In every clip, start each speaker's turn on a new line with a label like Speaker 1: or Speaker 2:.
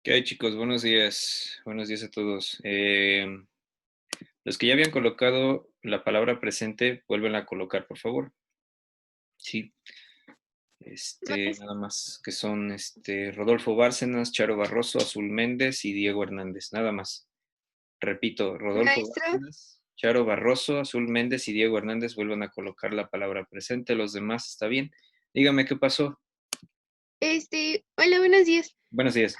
Speaker 1: ¿Qué hay, chicos? Buenos días. Buenos días a todos. Los que ya habían colocado la palabra presente, vuelven a colocar, por favor. Sí.
Speaker 2: Maes-
Speaker 1: Nada más, que son Rodolfo Bárcenas, Charo Barroso, Azul Méndez y Diego Hernández. Nada más. Repito, Rodolfo
Speaker 2: Maestro,
Speaker 1: Bárcenas, Charo Barroso, Azul Méndez y Diego Hernández vuelven a colocar la palabra presente. Los demás, ¿está bien? Dígame qué pasó.
Speaker 2: hola, buenos días.
Speaker 1: Buenos días.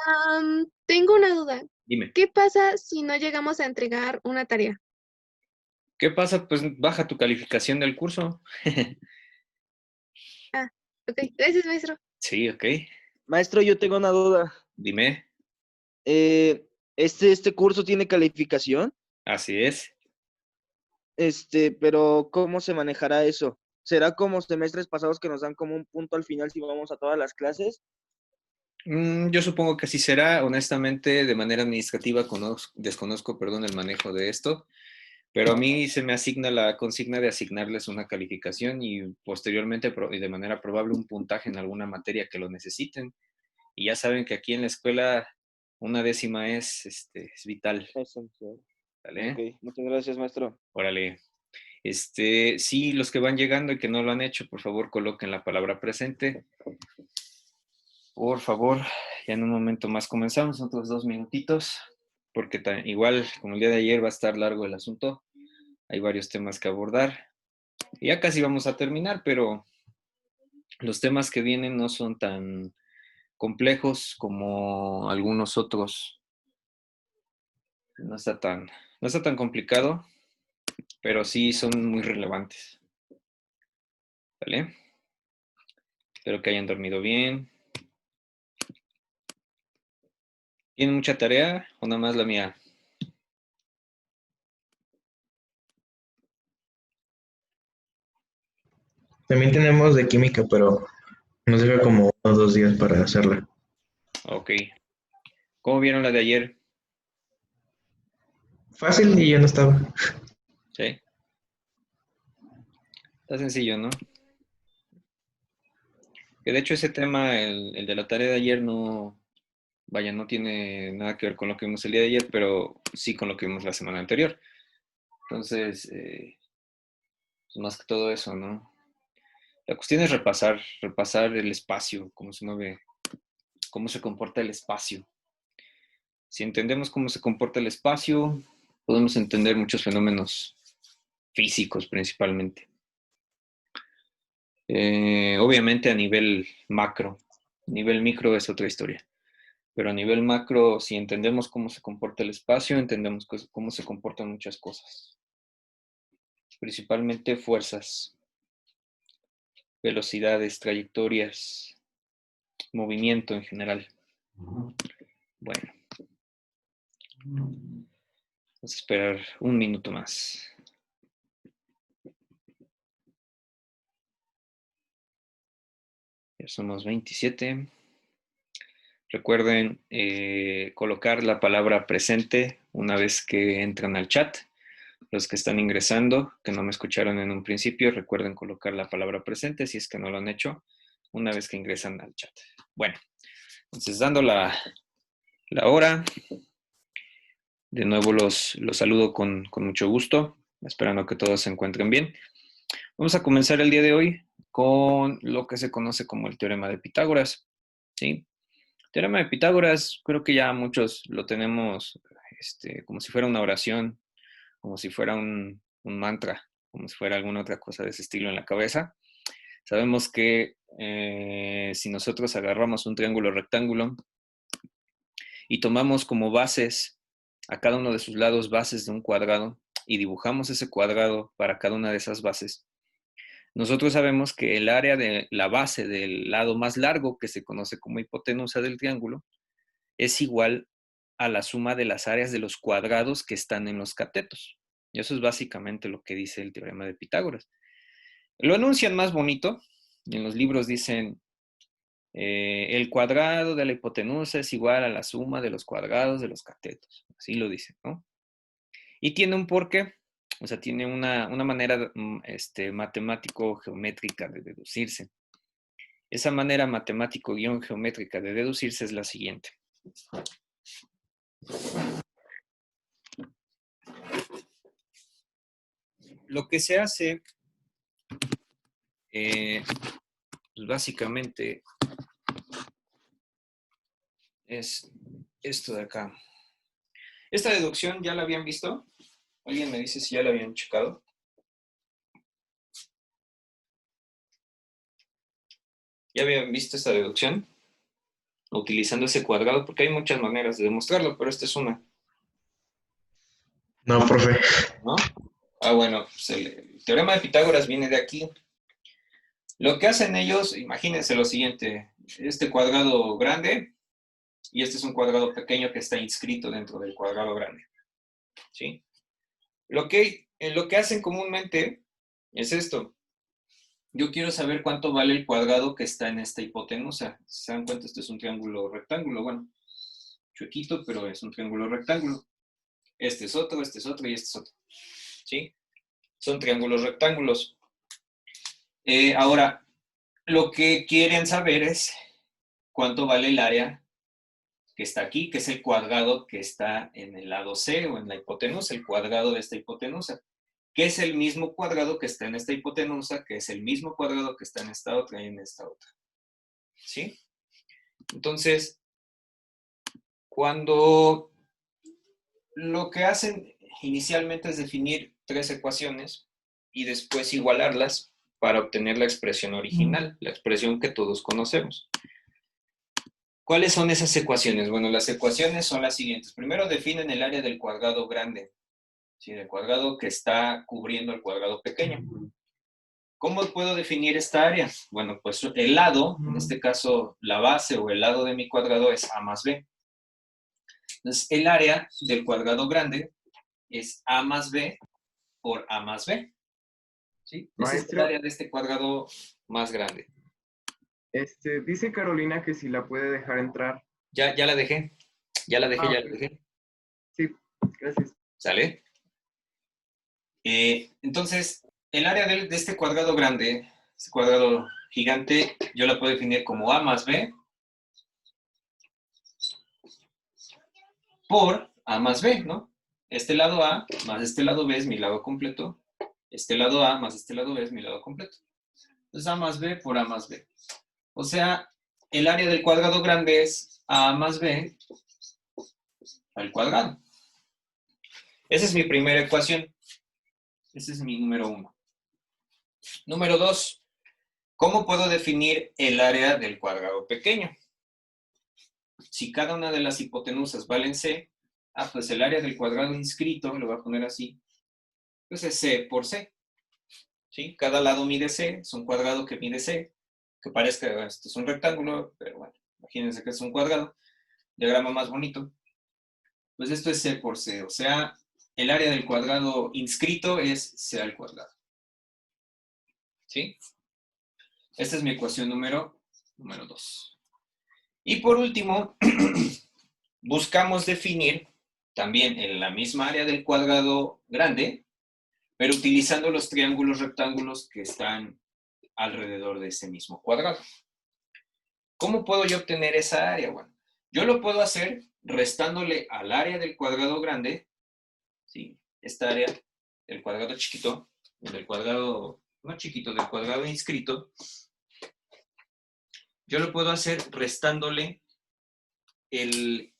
Speaker 2: Tengo una duda.
Speaker 1: Dime.
Speaker 2: ¿Qué pasa si no llegamos a entregar una tarea?
Speaker 1: ¿Qué pasa? Pues baja tu calificación del curso.
Speaker 2: Ah, ok, gracias, maestro.
Speaker 1: Sí, ok.
Speaker 3: Maestro, yo tengo una duda.
Speaker 1: Dime.
Speaker 3: ¿Este curso tiene calificación?
Speaker 1: Así es.
Speaker 3: Pero ¿cómo se manejará eso? ¿Será como semestres pasados que nos dan como un punto al final si vamos a todas las clases?
Speaker 1: Yo supongo que así será. Honestamente, de manera administrativa desconozco, perdón, el manejo de esto, pero a mí se me asigna la consigna de asignarles una calificación y posteriormente y de manera probable un puntaje en alguna materia que lo necesiten. Y ya saben que aquí en la escuela una décima es vital.
Speaker 3: Esencial. Ok,
Speaker 1: ¿Vale?
Speaker 3: muchas gracias, maestro.
Speaker 1: Órale. Sí, los que van llegando y que no lo han hecho, por favor, coloquen la palabra presente. Por favor, ya en un momento más comenzamos, otros 2 minutitos, porque igual como el día de ayer va a estar largo el asunto, hay varios temas que abordar. Y ya casi vamos a terminar, pero los temas que vienen no son tan complejos como algunos otros. No está tan, no está tan complicado, pero sí son muy relevantes. ¿Vale? Espero que hayan dormido bien. ¿Tienen mucha tarea o nada más la mía?
Speaker 4: También tenemos de química, pero nos deja como 1 o 2 días para hacerla.
Speaker 1: Ok. ¿Cómo vieron la de ayer?
Speaker 4: Fácil y ya no estaba.
Speaker 1: ¿Sí? Está sencillo, ¿no? Que de hecho ese tema, el de la tarea de ayer, no, vaya, no tiene nada que ver con lo que vimos el día de ayer, pero sí con lo que vimos la semana anterior. Entonces, pues más que todo eso, ¿no? La cuestión es repasar el espacio, cómo se mueve, cómo se comporta el espacio. Si entendemos cómo se comporta el espacio, podemos entender muchos fenómenos físicos principalmente. Obviamente a nivel macro, a nivel micro es otra historia. Pero a nivel macro, si entendemos cómo se comporta el espacio, entendemos cómo se comportan muchas cosas, principalmente fuerzas, velocidades, trayectorias, movimiento en general. Bueno, vamos a esperar un minuto más. Ya somos 27. Recuerden colocar la palabra presente una vez que entran al chat. Los que están ingresando, que no me escucharon en un principio, recuerden colocar la palabra presente si es que no lo han hecho una vez que ingresan al chat. Bueno, entonces dando la hora, de nuevo los saludo con mucho gusto, esperando que todos se encuentren bien. Vamos a comenzar el día de hoy con lo que se conoce como el teorema de Pitágoras. ¿Sí? Teorema de Pitágoras, creo que ya muchos lo tenemos como si fuera una oración, como si fuera un mantra, como si fuera alguna otra cosa de ese estilo en la cabeza. Sabemos que si nosotros agarramos un triángulo rectángulo y tomamos como bases a cada uno de sus lados bases de un cuadrado y dibujamos ese cuadrado para cada una de esas bases, nosotros sabemos que el área de la base del lado más largo, que se conoce como hipotenusa del triángulo, es igual a la suma de las áreas de los cuadrados que están en los catetos. Y eso es básicamente lo que dice el teorema de Pitágoras. Lo enuncian más bonito, y en los libros dicen, el cuadrado de la hipotenusa es igual a la suma de los cuadrados de los catetos. Así lo dicen, ¿no? Y tiene un porqué, o sea, tiene una manera matemático-geométrica de deducirse. Esa manera matemático-geométrica de deducirse es la siguiente. lo que se hace, pues básicamente, es esto de acá. Esta deducción ya la habían visto. ¿Alguien me dice si ya la habían checado? ¿Ya habían visto esta deducción? Utilizando ese cuadrado, porque hay muchas maneras de demostrarlo, pero esta es una,
Speaker 4: No, profe.
Speaker 1: ¿no? Bueno, pues el teorema de Pitágoras viene de aquí. Lo que hacen ellos, imagínense lo siguiente, este cuadrado grande y este es un cuadrado pequeño que está inscrito dentro del cuadrado grande, ¿sí? Lo que hacen comúnmente es esto. Yo quiero saber cuánto vale el cuadrado que está en esta hipotenusa. Si se dan cuenta, esto es un triángulo rectángulo, bueno, chuequito, pero es un triángulo rectángulo. Este es otro y este es otro, ¿sí? Son triángulos rectángulos. Ahora, lo que quieren saber es cuánto vale el área que está aquí, que es el cuadrado que está en el lado C o en la hipotenusa, el cuadrado de esta hipotenusa, que es el mismo cuadrado que está en esta hipotenusa, que es el mismo cuadrado que está en esta otra y en esta otra. ¿Sí? Entonces, cuando lo que hacen inicialmente es definir tres ecuaciones y después igualarlas para obtener la expresión original, la expresión que todos conocemos. ¿Cuáles son esas ecuaciones? Bueno, las ecuaciones son las siguientes. Primero definen el área del cuadrado grande, ¿sí? Del cuadrado que está cubriendo el cuadrado pequeño. ¿Cómo puedo definir esta área? Bueno, pues el lado, en este caso la base o el lado de mi cuadrado es A más B. Entonces, el área del cuadrado grande es A más B por A más B. ¿Sí? Ese es el
Speaker 5: Maestro,
Speaker 1: área de este cuadrado más grande.
Speaker 5: dice Carolina que si la puede dejar entrar.
Speaker 1: Ya la dejé. Ya la dejé,
Speaker 5: Ah,
Speaker 1: ya
Speaker 5: ok.
Speaker 1: la dejé.
Speaker 5: Sí, gracias.
Speaker 1: ¿Sale? Entonces, el área de este cuadrado grande, este cuadrado gigante, yo la puedo definir como A más B por A más B, ¿no? Este lado A más este lado B es mi lado completo. Este lado A más este lado B es mi lado completo. Entonces, A más B por A más B. O sea, el área del cuadrado grande es A más B al cuadrado. Esa es mi primera ecuación. Ese es mi número 1. Número 2. ¿Cómo puedo definir el área del cuadrado pequeño? Si cada una de las hipotenusas valen C, pues el área del cuadrado inscrito, lo voy a poner así, pues es C por C. ¿Sí? Cada lado mide C, es un cuadrado que mide C, que parezca que esto es un rectángulo, pero bueno, imagínense que es un cuadrado, diagrama más bonito. Pues esto es C por C, o sea, el área del cuadrado inscrito es C al cuadrado. ¿Sí? Esta es mi ecuación número 2. Y por último, buscamos definir también en la misma área del cuadrado grande, pero utilizando los triángulos rectángulos que están alrededor de ese mismo cuadrado. ¿Cómo puedo yo obtener esa área? Bueno, yo lo puedo hacer restándole al área del cuadrado grande, ¿sí? Esta área del cuadrado chiquito, del cuadrado, no chiquito, del cuadrado inscrito, yo lo puedo hacer restándole el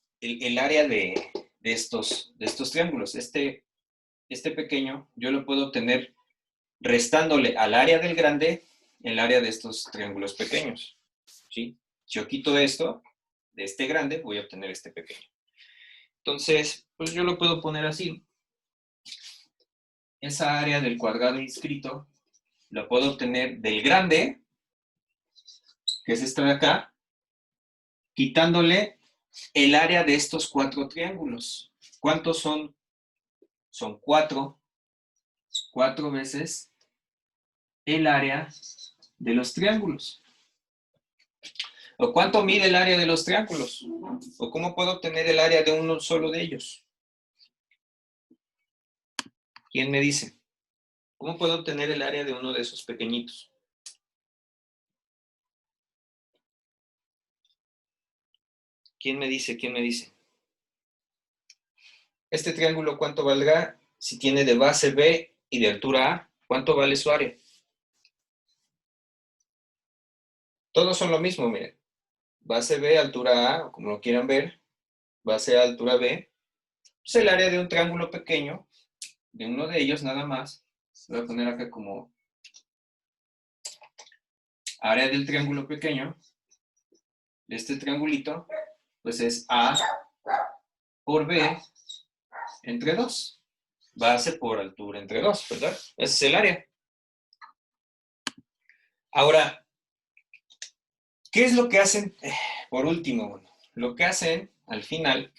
Speaker 1: área de estos triángulos. Este pequeño yo lo puedo obtener restándole al área del grande el área de estos triángulos pequeños. ¿Sí? Si yo quito esto de este grande, voy a obtener este pequeño. Entonces, pues yo lo puedo poner así. Esa área del cuadrado inscrito la puedo obtener del grande, que es esta de acá, quitándole el área de estos 4 triángulos. ¿Cuántos son? Son 4. 4 veces el área de los triángulos. ¿O cuánto mide el área de los triángulos? ¿O cómo puedo obtener el área de uno solo de ellos? ¿Quién me dice? ¿Cómo puedo obtener el área de uno de esos pequeñitos? ¿Quién me dice? ¿Quién me dice? Este triángulo, ¿cuánto valdrá si tiene de base B y de altura A, ¿cuánto vale su área? Todos son lo mismo, miren. Base B, altura A, como lo quieran ver. Base A, altura B. Pues el área de un triángulo pequeño, de uno de ellos nada más. Voy a poner acá como área del triángulo pequeño. De este triangulito, pues es A por B entre 2. Base por altura entre 2, ¿verdad? Ese es el área. Ahora, ¿qué es lo que hacen? Por último, bueno, lo que hacen al final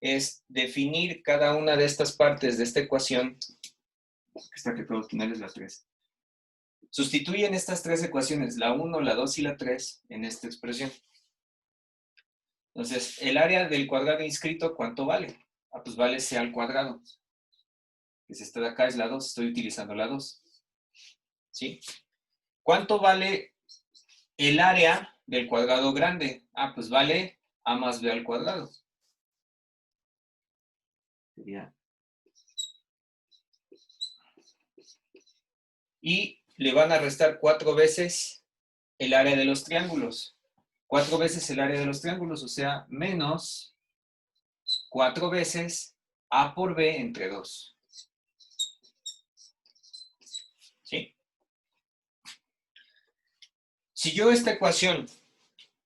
Speaker 1: es definir cada una de estas partes de esta ecuación. Esta que puedo tener es la 3. Sustituyen estas tres ecuaciones, la 1, la 2 y la 3, en esta expresión. Entonces, el área del cuadrado inscrito, ¿cuánto vale? Ah, pues vale C al cuadrado. Que si esta de acá es la 2, estoy utilizando la 2. ¿Sí? ¿Cuánto vale el área del cuadrado grande? Ah, pues vale A más B al cuadrado. Sería. Y le van a restar 4 veces el área de los triángulos. 4 veces el área de los triángulos, o sea, menos 4 veces A por B entre 2. ¿Sí? Si yo esta ecuación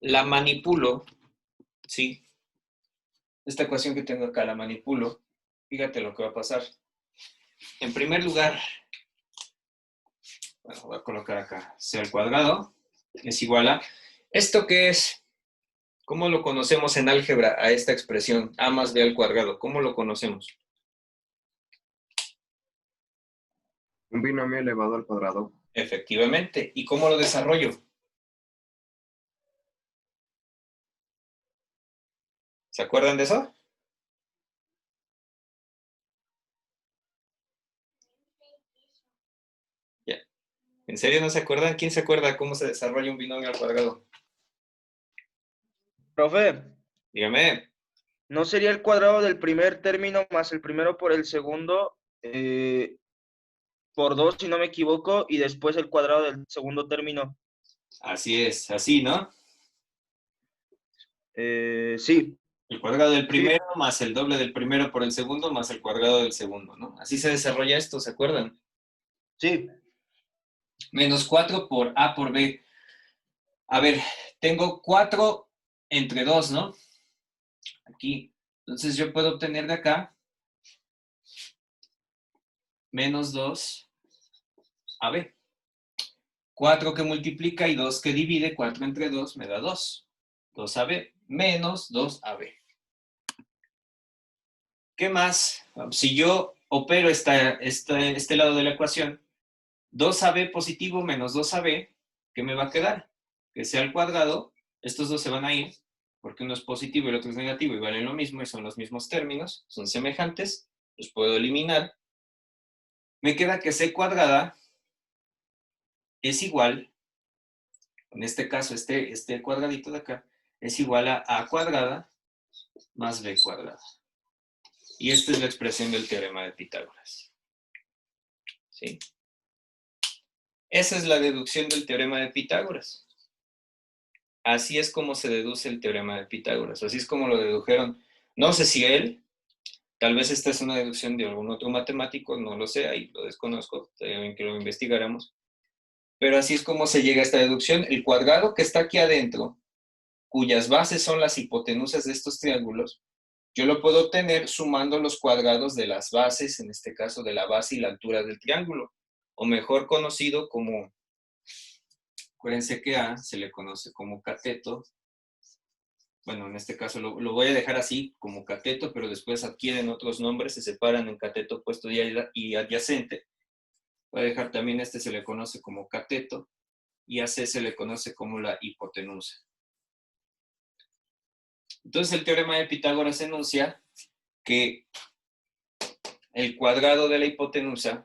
Speaker 1: la manipulo, ¿sí? Esta ecuación que tengo acá la manipulo, fíjate lo que va a pasar. En primer lugar, bueno, voy a colocar acá C al cuadrado es igual a, ¿esto qué es? ¿Cómo lo conocemos en álgebra a esta expresión A más B al cuadrado? ¿Cómo lo conocemos?
Speaker 5: Un binomio elevado al cuadrado.
Speaker 1: Efectivamente. ¿Y cómo lo desarrollo? ¿Se acuerdan de eso? Ya. ¿En serio no se acuerdan? ¿Quién se acuerda cómo se desarrolla un binomio al cuadrado?
Speaker 3: Profe,
Speaker 1: Dígame.
Speaker 3: ¿no sería el cuadrado del primer término más el primero por el segundo por 2, si no me equivoco, y después el cuadrado del segundo término?
Speaker 1: Así es, así, ¿no?
Speaker 3: Sí,
Speaker 1: El cuadrado del
Speaker 3: sí,
Speaker 1: primero más el doble del primero por el segundo más el cuadrado del segundo, ¿no? Así se desarrolla esto, ¿se acuerdan?
Speaker 3: sí.
Speaker 1: Menos 4 por A por B. A ver, tengo 4 entre 2, ¿no? Aquí. Entonces yo puedo obtener de acá menos 2 AB. 4 que multiplica y 2 que divide, 4 entre 2 me da 2. 2AB menos 2AB. ¿Qué más? Si yo opero este lado de la ecuación, 2AB positivo menos 2AB, ¿qué me va a quedar? Que sea al cuadrado, estos dos se van a ir, porque uno es positivo y el otro es negativo y valen lo mismo y son los mismos términos, son semejantes, los puedo eliminar. Me queda que C cuadrada es igual, en este caso este cuadradito de acá, es igual a A cuadrada más B cuadrada. Y esta es la expresión del teorema de Pitágoras. ¿Sí? Esa es la deducción del teorema de Pitágoras. Así es como se deduce el teorema de Pitágoras. Así es como lo dedujeron. No sé si él, tal vez esta es una deducción de algún otro matemático, no lo sé, ahí lo desconozco, también que lo investigáramos. Pero así es como se llega a esta deducción. El cuadrado que está aquí adentro, cuyas bases son las hipotenusas de estos triángulos, yo lo puedo obtener sumando los cuadrados de las bases, en este caso de la base y la altura del triángulo, o mejor conocido como, acuérdense que A se le conoce como cateto. Bueno, en este caso lo voy a dejar así como cateto, pero después adquieren otros nombres, se separan en cateto opuesto y adyacente. Voy a dejar también se le conoce como cateto y a C se le conoce como la hipotenusa. Entonces el teorema de Pitágoras enuncia que el cuadrado de la hipotenusa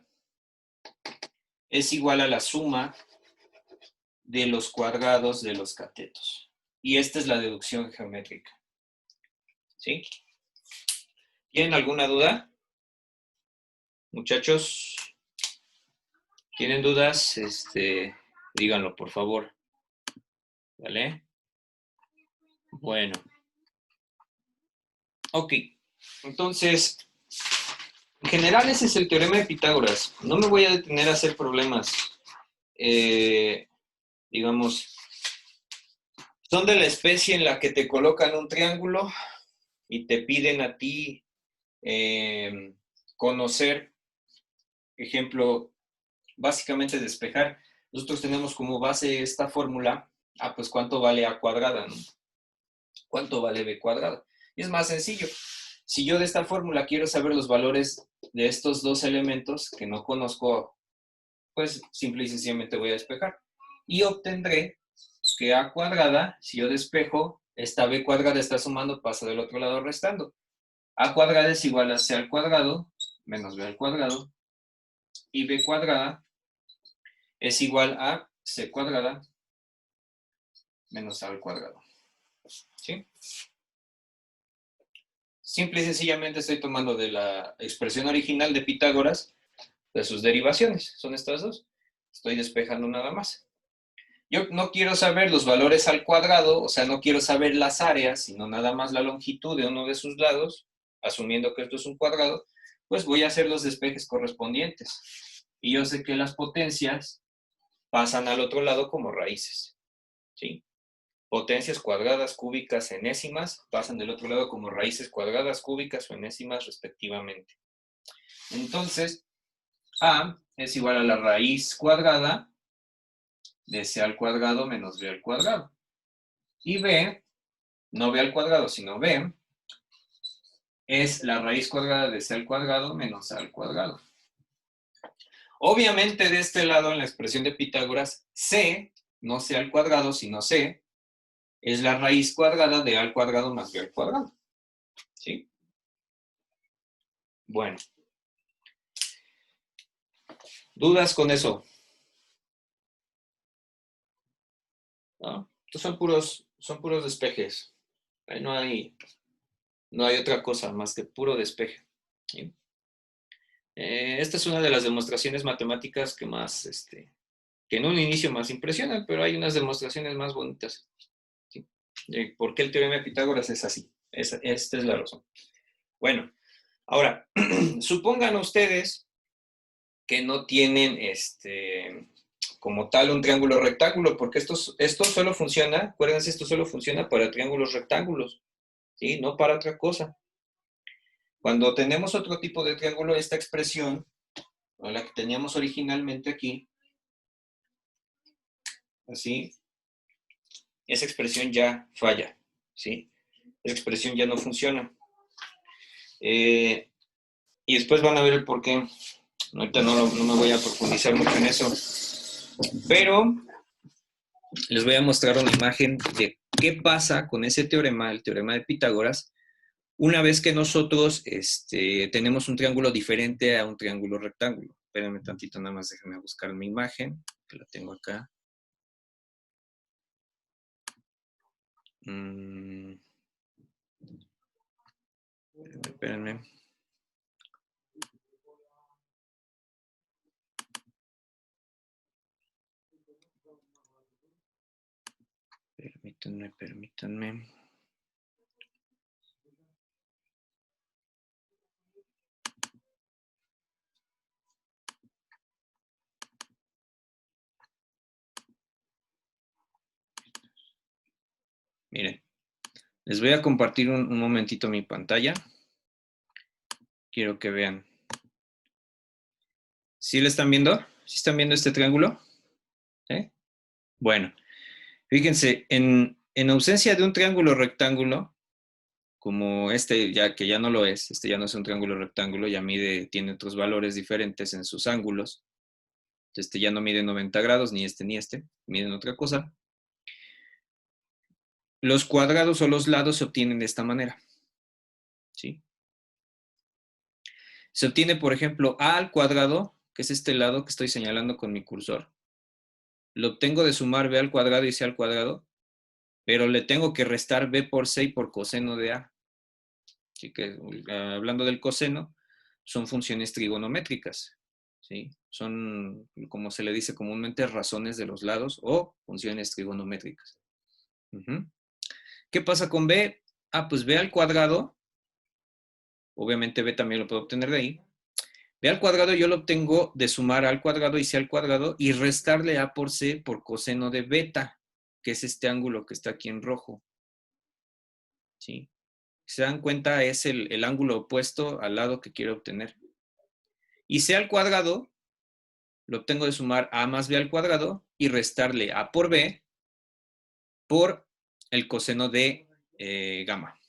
Speaker 1: es igual a la suma de los cuadrados de los catetos. Y esta es la deducción geométrica. ¿Sí? ¿Tienen alguna duda? Muchachos. ¿Tienen dudas? Díganlo, por favor. ¿Vale? Bueno. Ok. Entonces, en general ese es el teorema de Pitágoras. No me voy a detener a hacer problemas. Digamos, son de la especie en la que te colocan un triángulo y te piden a ti conocer, ejemplo, básicamente despejar. Nosotros tenemos como base esta fórmula, pues ¿cuánto vale a cuadrada, no? ¿Cuánto vale b cuadrada? Y es más sencillo. Si yo de esta fórmula quiero saber los valores de estos dos elementos que no conozco, pues simple y sencillamente voy a despejar. Y obtendré que a cuadrada, si yo despejo, esta b cuadrada está sumando, pasa del otro lado restando. A cuadrada es igual a c al cuadrado menos b al cuadrado. Y b cuadrada es igual a c cuadrada menos a al cuadrado. ¿Sí? Simple y sencillamente estoy tomando de la expresión original de Pitágoras, de sus derivaciones. Son estas dos. Estoy despejando nada más. Yo no quiero saber los valores al cuadrado, o sea, no quiero saber las áreas, sino nada más la longitud de uno de sus lados, asumiendo que esto es un cuadrado, pues voy a hacer los despejes correspondientes. Y yo sé que las potencias pasan al otro lado como raíces. ¿Sí? Potencias cuadradas, cúbicas, enésimas, pasan del otro lado como raíces cuadradas, cúbicas o enésimas respectivamente. Entonces, a es igual a la raíz cuadrada de c al cuadrado menos b al cuadrado. Y b, no b al cuadrado, sino b, es la raíz cuadrada de c al cuadrado menos a al cuadrado. Obviamente de este lado en la expresión de Pitágoras, c, no c al cuadrado, sino c, es la raíz cuadrada de a al cuadrado más b al cuadrado. ¿Sí? Bueno. ¿Dudas con eso? ¿No? Estos son puros despejes. Ahí no hay otra cosa más que puro despeje. ¿Sí? Esta es una de las demostraciones matemáticas que más, que en un inicio más impresionan, pero hay unas demostraciones más bonitas. ¿Sí? ¿Por qué el teorema de Pitágoras es así? Esta es la razón. Bueno, ahora, supongan ustedes que no tienen como tal un triángulo rectángulo, porque esto solo funciona, acuérdense, esto solo funciona para triángulos rectángulos, ¿sí? No para otra cosa. Cuando tenemos otro tipo de triángulo, esta expresión, o la que teníamos originalmente aquí, así, esa expresión ya falla, ¿sí? Esa expresión ya no funciona. Y después van a ver el por qué. Ahorita no me voy a profundizar mucho en eso. Pero les voy a mostrar una imagen de qué pasa con ese teorema, el teorema de Pitágoras, una vez que nosotros tenemos un triángulo diferente a un triángulo rectángulo. Espérenme tantito, nada más déjenme buscar mi imagen, que la tengo acá. Espérenme. Permítanme. Miren, les voy a compartir un momentito mi pantalla. Quiero que vean. ¿Sí lo están viendo? ¿Sí están viendo este triángulo? ¿Sí? Bueno, fíjense, en ausencia de un triángulo rectángulo, como ya que ya no lo es, ya no es un triángulo rectángulo, ya tiene otros valores diferentes en sus ángulos. Ya no mide 90 grados, ni ni miden otra cosa. Los cuadrados o los lados se obtienen de esta manera. ¿Sí? Se obtiene, por ejemplo, a al cuadrado, que es este lado que estoy señalando con mi cursor. Lo obtengo de sumar b al cuadrado y c al cuadrado, pero le tengo que restar b por c y por coseno de a. Así que, hablando del coseno, son funciones trigonométricas. ¿sí? Son, como se le dice comúnmente, razones de los lados o funciones trigonométricas. ¿Qué pasa con b? Pues b al cuadrado, obviamente b también lo puedo obtener de ahí. B al cuadrado yo lo obtengo de sumar a al cuadrado y c al cuadrado y restarle a por c por coseno de beta, que es este ángulo que está aquí en rojo. ¿Sí? Si se dan cuenta, es el ángulo opuesto al lado que quiero obtener. Y c al cuadrado lo obtengo de sumar a más b al cuadrado y restarle a por b por el coseno de gamma,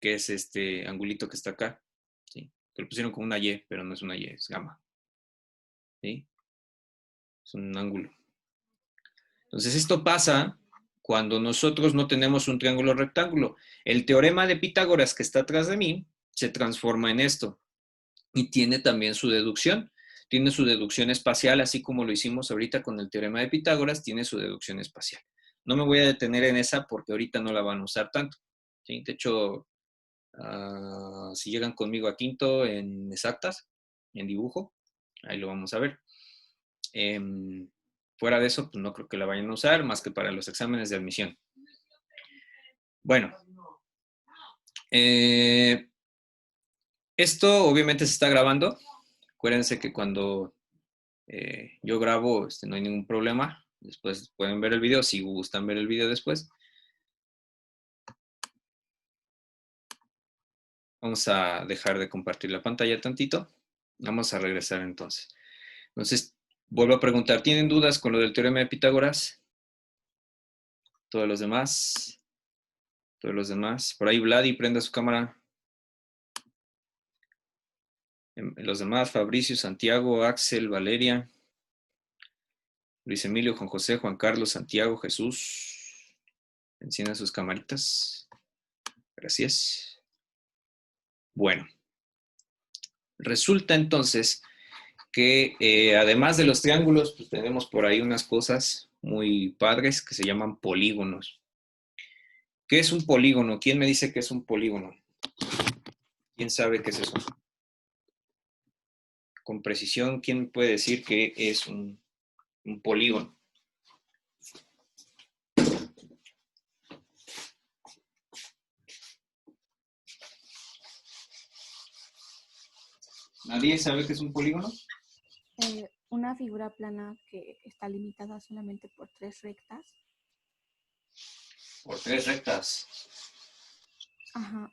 Speaker 1: que es este angulito que está acá. ¿Sí? Que lo pusieron con una y, pero no es una y, es gamma. ¿Sí? Es un ángulo. Entonces esto pasa cuando nosotros no tenemos un triángulo rectángulo. El teorema de Pitágoras que está atrás de mí se transforma en esto y tiene también su deducción. Tiene su deducción espacial, así como lo hicimos ahorita con el teorema de Pitágoras, tiene su deducción espacial. No me voy a detener en esa porque ahorita no la van a usar tanto. ¿Sí? De hecho, si llegan conmigo a quinto en exactas, en dibujo, ahí lo vamos a ver. Fuera de eso, pues no creo que la vayan a usar más que para los exámenes de admisión. Bueno. Esto obviamente se está grabando. Acuérdense que cuando yo grabo no hay ningún problema. Después pueden ver el video si gustan ver el video después. Vamos a dejar de compartir la pantalla tantito. Vamos a regresar entonces. Entonces, vuelvo a preguntar, ¿tienen dudas con lo del teorema de Pitágoras? Todos los demás. Todos los demás. Por ahí Vladi, prenda su cámara. Los demás, Fabricio, Santiago, Axel, Valeria, Luis Emilio, Juan José, Juan Carlos, Santiago, Jesús. Enciendan sus camaritas. Gracias. Bueno. Resulta entonces que además de los triángulos, pues tenemos por ahí unas cosas muy padres que se llaman polígonos. ¿Qué es un polígono? ¿Quién me dice que es un polígono? ¿Quién sabe qué es eso? Con precisión, ¿quién puede decir que es un polígono? ¿Nadie sabe qué es un polígono?
Speaker 6: Una figura plana que está limitada solamente por 3 rectas.
Speaker 1: Por 3 rectas.
Speaker 6: Ajá.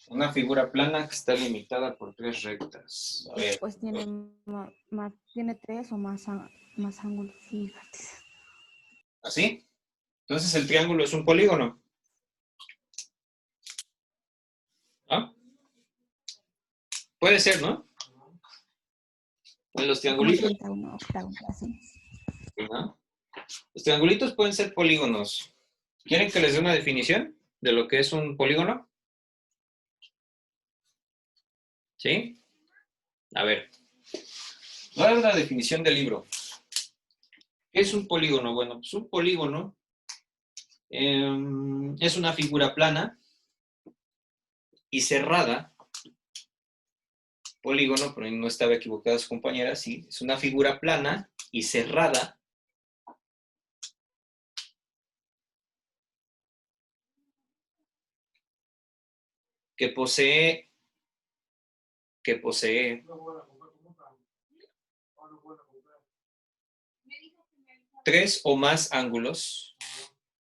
Speaker 1: Una figura plana que está limitada por 3 rectas. A ver.
Speaker 6: Pues tiene, tiene 3 o más ángulos. Fíjate.
Speaker 1: ¿Así? Entonces el triángulo es un polígono. ¿Ah? Puede ser, ¿no? En los triangulitos. ¿No? Los triangulitos pueden ser polígonos. ¿Quieren que les dé una definición de lo que es un polígono? ¿Sí? A ver. Voy a dar una definición del libro. ¿Qué es un polígono? Bueno, pues un polígono es una figura plana y cerrada. Polígono, pero no estaba equivocada su compañera, sí. Es una figura plana y cerrada que posee 3 o más ángulos,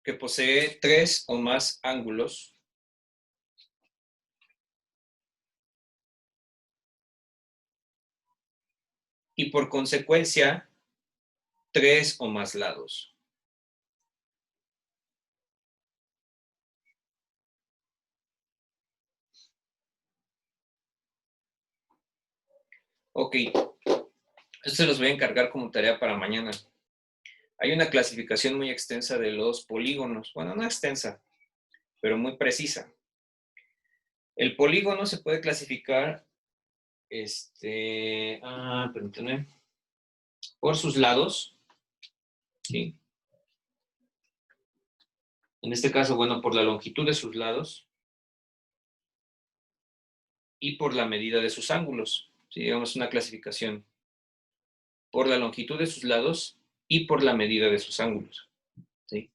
Speaker 1: que posee 3 o más ángulos y por consecuencia 3 o más lados. Ok, esto se los voy a encargar como tarea para mañana. Hay una clasificación muy extensa de los polígonos. Bueno, no extensa, pero muy precisa. El polígono se puede clasificar permítanme, por sus lados. ¿Sí? En este caso, bueno, por la longitud de sus lados y por la medida de sus ángulos. ¿Sí? Digamos una clasificación por la longitud de sus lados y por la medida de sus ángulos. ¿Sí?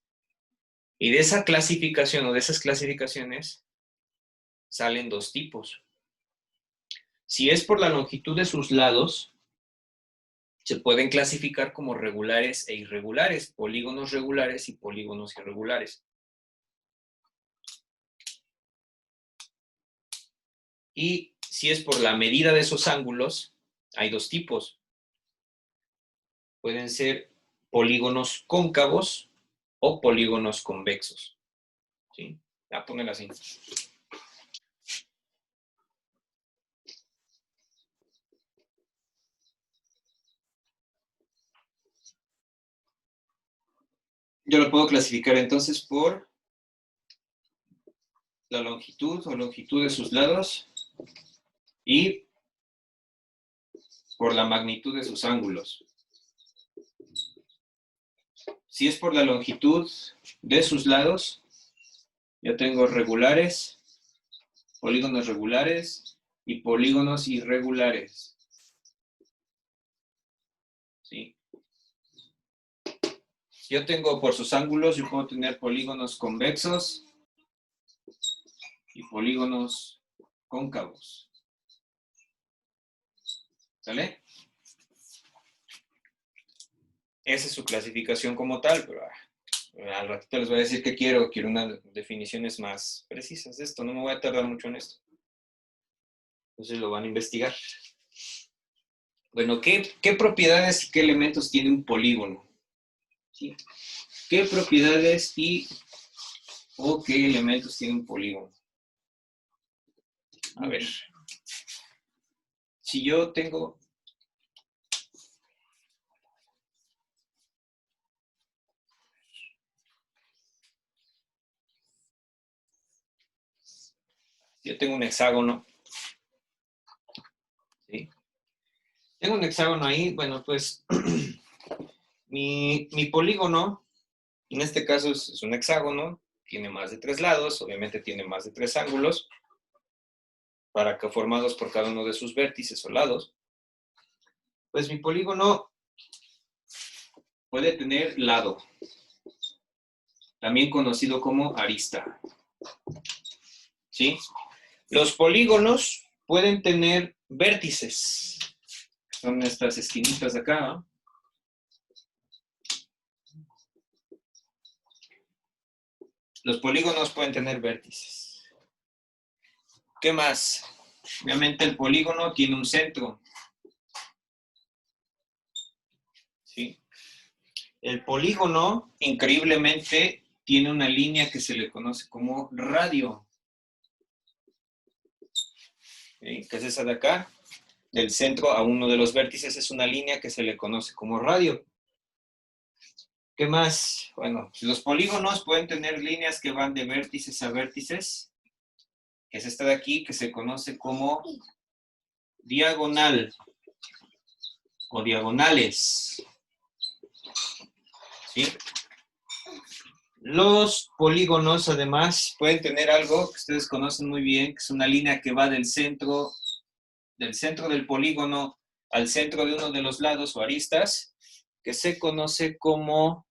Speaker 1: Y de esa clasificación o de esas clasificaciones salen dos tipos. Si es por la longitud de sus lados, se pueden clasificar como regulares e irregulares, polígonos regulares y polígonos irregulares. Y si es por la medida de esos ángulos, hay dos tipos. Pueden ser polígonos cóncavos o polígonos convexos. ¿Sí? Voy a ponerla así. Yo lo puedo clasificar entonces por la longitud o longitud de sus lados y por la magnitud de sus ángulos. Si es por la longitud de sus lados, yo tengo regulares, polígonos regulares y polígonos irregulares. ¿Sí? Yo tengo por sus ángulos, yo puedo tener polígonos convexos y polígonos cóncavos. ¿Sale? Esa es su clasificación como tal, pero al ratito les voy a decir que quiero unas definiciones más precisas de esto. No me voy a tardar mucho en esto. Entonces lo van a investigar. Bueno, ¿qué propiedades y qué elementos tiene un polígono? ¿Sí? ¿Qué propiedades o qué elementos tiene un polígono? A ver. Si yo tengo... Yo tengo un hexágono. ¿Sí? Tengo un hexágono ahí. Bueno, pues mi polígono, en este caso es un hexágono, tiene más de 3 lados, obviamente tiene más de 3 ángulos, formados por cada uno de sus vértices o lados. Pues mi polígono puede tener lado, también conocido como arista. ¿Sí? Los polígonos pueden tener vértices. Son estas esquinitas de acá, ¿no? Los polígonos pueden tener vértices. ¿Qué más? Obviamente el polígono tiene un centro. ¿Sí? El polígono, increíblemente, tiene una línea que se le conoce como radio. ¿Sí? ¿Qué es esa de acá? Del centro a uno de los vértices es una línea que se le conoce como radio. ¿Qué más? Bueno, los polígonos pueden tener líneas que van de vértices a vértices. Es esta de aquí que se conoce como diagonal o diagonales. ¿Sí? Los polígonos, además, pueden tener algo que ustedes conocen muy bien, que es una línea que va del centro del polígono al centro de uno de los lados o aristas, que se conoce como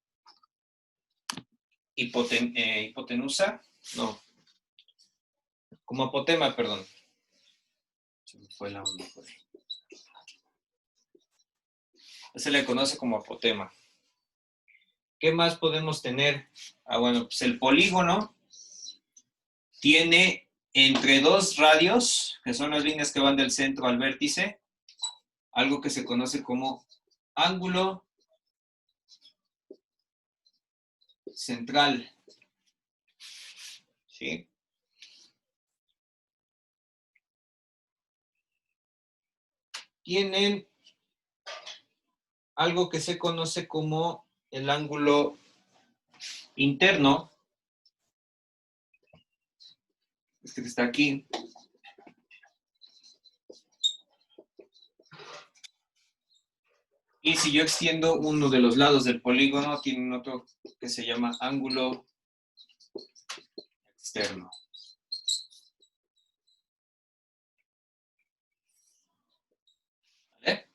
Speaker 1: hipotenusa, no, como apotema, perdón. Se me fue la onda por ahí. Se le conoce como apotema. ¿Qué más podemos tener? Bueno, pues el polígono tiene entre dos radios, que son las líneas que van del centro al vértice, algo que se conoce como ángulo central. ¿Sí? Tienen algo que se conoce como el ángulo interno, este que está aquí. Y si yo extiendo uno de los lados del polígono, tienen otro que se llama ángulo externo. ¿Vale?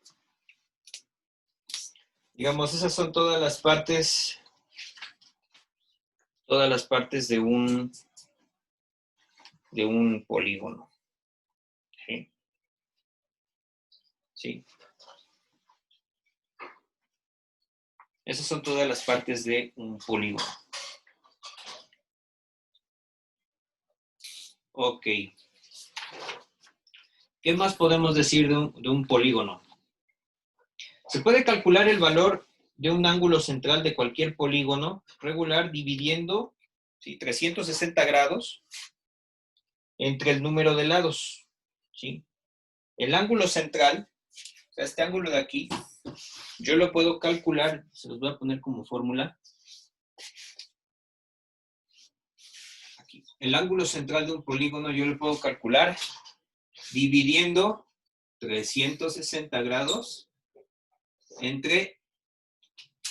Speaker 1: Digamos, esas son todas las partes de un polígono. ¿Sí? Sí. Esas son todas las partes de un polígono. Ok. ¿Qué más podemos decir de un polígono? Se puede calcular el valor de un ángulo central de cualquier polígono regular dividiendo 360 grados entre el número de lados. ¿Sí? El ángulo central, o sea, este ángulo de aquí, yo lo puedo calcular, se los voy a poner como fórmula. Aquí. El ángulo central de un polígono yo lo puedo calcular dividiendo 360 grados entre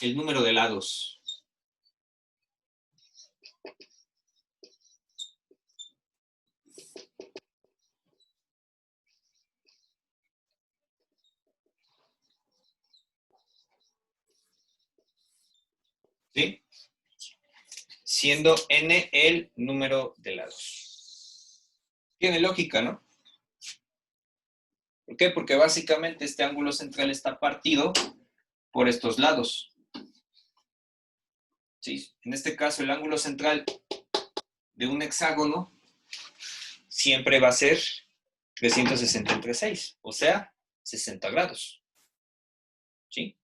Speaker 1: el número de lados. ¿Sí? Siendo n el número de lados. Tiene lógica, ¿no? ¿Por qué? Porque básicamente este ángulo central está partido por estos lados. ¿Sí? En este caso, el ángulo central de un hexágono siempre va a ser 360 entre 6, o sea, 60 grados. ¿Sí?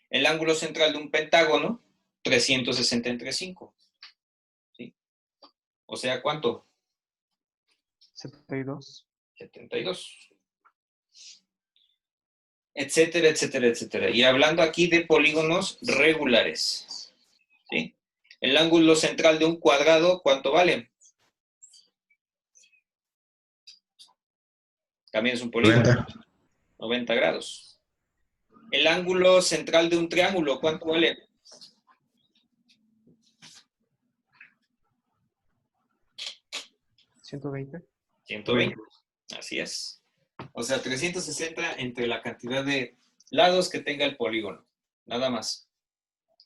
Speaker 1: El ángulo central de un pentágono, 360 entre 5. ¿Sí? O sea, ¿cuánto?
Speaker 7: 72.
Speaker 1: 72. Etcétera, etcétera, etcétera. Y hablando aquí de polígonos regulares. ¿Sí? El ángulo central de un cuadrado, ¿cuánto vale? También es un polígono.
Speaker 4: 90.
Speaker 1: 90 grados. El ángulo central de un triángulo, ¿cuánto vale?
Speaker 7: 120.
Speaker 1: 120. Así es. O sea, 360 entre la cantidad de lados que tenga el polígono. Nada más.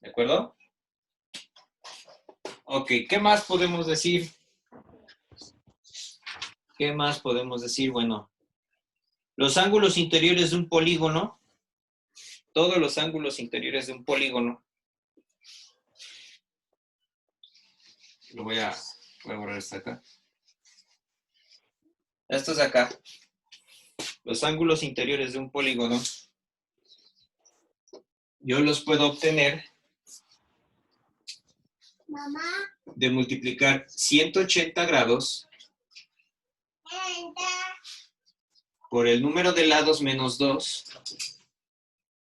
Speaker 1: ¿De acuerdo? Ok, ¿qué más podemos decir? ¿Qué más podemos decir? Bueno, los ángulos interiores de un polígono, todos los ángulos interiores de un polígono, voy a borrar esto acá. Estos de acá, los ángulos interiores de un polígono, yo los puedo obtener de multiplicar 180 grados por el número de lados menos 2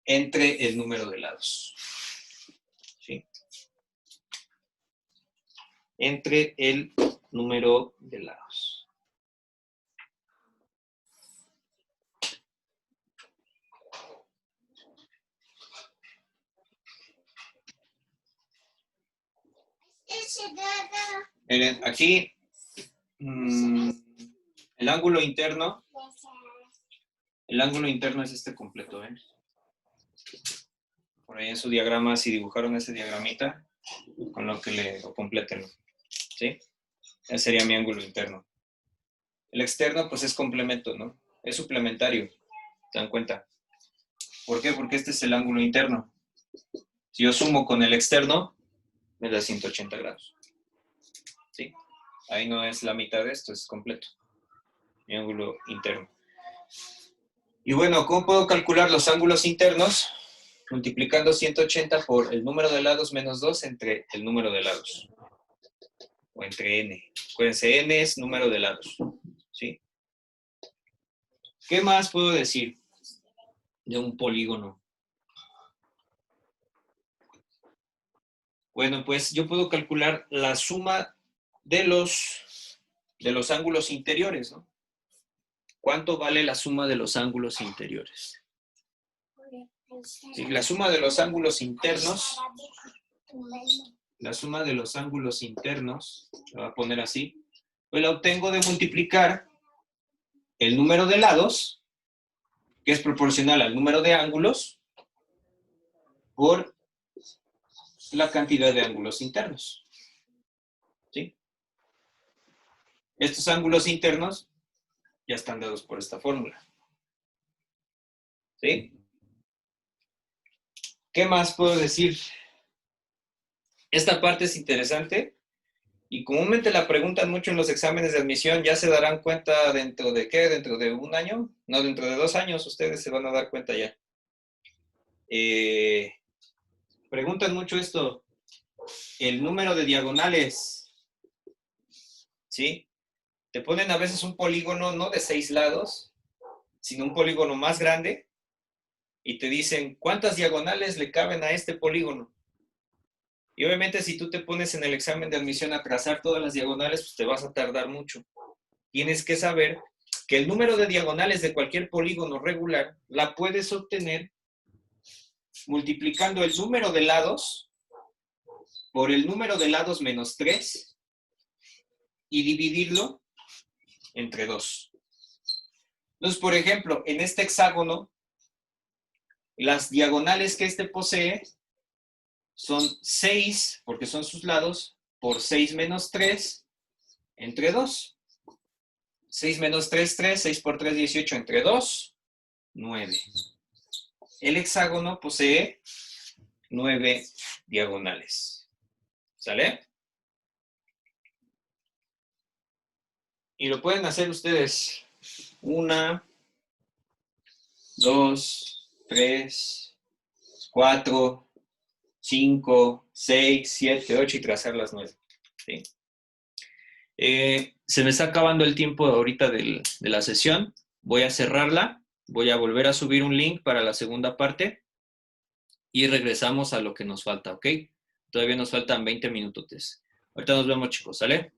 Speaker 1: entre el número de lados. ¿Sí? Entre el número de lados. Miren, aquí el ángulo interno es este completo, ¿ven? Por ahí en su diagrama, si dibujaron ese diagramita, con lo que lo completen, ¿sí? Ese sería mi ángulo interno. El externo, pues es complemento, ¿no? Es suplementario, ¿se dan cuenta? ¿Por qué? Porque este es el ángulo interno. Si yo sumo con el externo, me da 180 grados. ¿Sí? Ahí no es la mitad de esto, es completo. Mi ángulo interno. Y bueno, ¿cómo puedo calcular los ángulos internos? Multiplicando 180 por el número de lados menos 2 entre el número de lados. O entre n. Acuérdense, n es número de lados. ¿Sí? ¿Qué más puedo decir de un polígono? Bueno, pues yo puedo calcular la suma de los ángulos interiores, ¿no? ¿Cuánto vale la suma de los ángulos interiores? Sí, la suma de los ángulos internos, la voy a poner así, pues la obtengo de multiplicar el número de lados, que es proporcional al número de ángulos, por la cantidad de ángulos internos. ¿Sí? Estos ángulos internos ya están dados por esta fórmula. ¿Sí? ¿Qué más puedo decir? Esta parte es interesante y comúnmente la preguntan mucho en los exámenes de admisión. Ya se darán cuenta dentro de ¿qué? ¿Dentro de un año? No, dentro de 2 años ustedes se van a dar cuenta ya. Preguntan mucho esto. El número de diagonales. ¿Sí? Te ponen a veces un polígono no de 6 lados, sino un polígono más grande y te dicen cuántas diagonales le caben a este polígono. Y obviamente si tú te pones en el examen de admisión a trazar todas las diagonales, pues te vas a tardar mucho. Tienes que saber que el número de diagonales de cualquier polígono regular la puedes obtener multiplicando el número de lados por el número de lados menos 3 y dividirlo entre 2. Entonces, por ejemplo, en este hexágono, las diagonales que este posee son 6, porque son sus lados, por 6 menos 3, entre 2. 6 menos 3, 3, 6 por 3, 18, entre 2, 9. El hexágono posee 9 diagonales. ¿Sale? Y lo pueden hacer ustedes. 1, 2, 3, 4, 5, 6, 7, 8 y trazar las 9. ¿Sí? Se me está acabando el tiempo ahorita de la sesión. Voy a cerrarla. Voy a volver a subir un link para la segunda parte. Y regresamos a lo que nos falta, ¿ok? Todavía nos faltan 20 minutos. Ahorita nos vemos, chicos, ¿sale?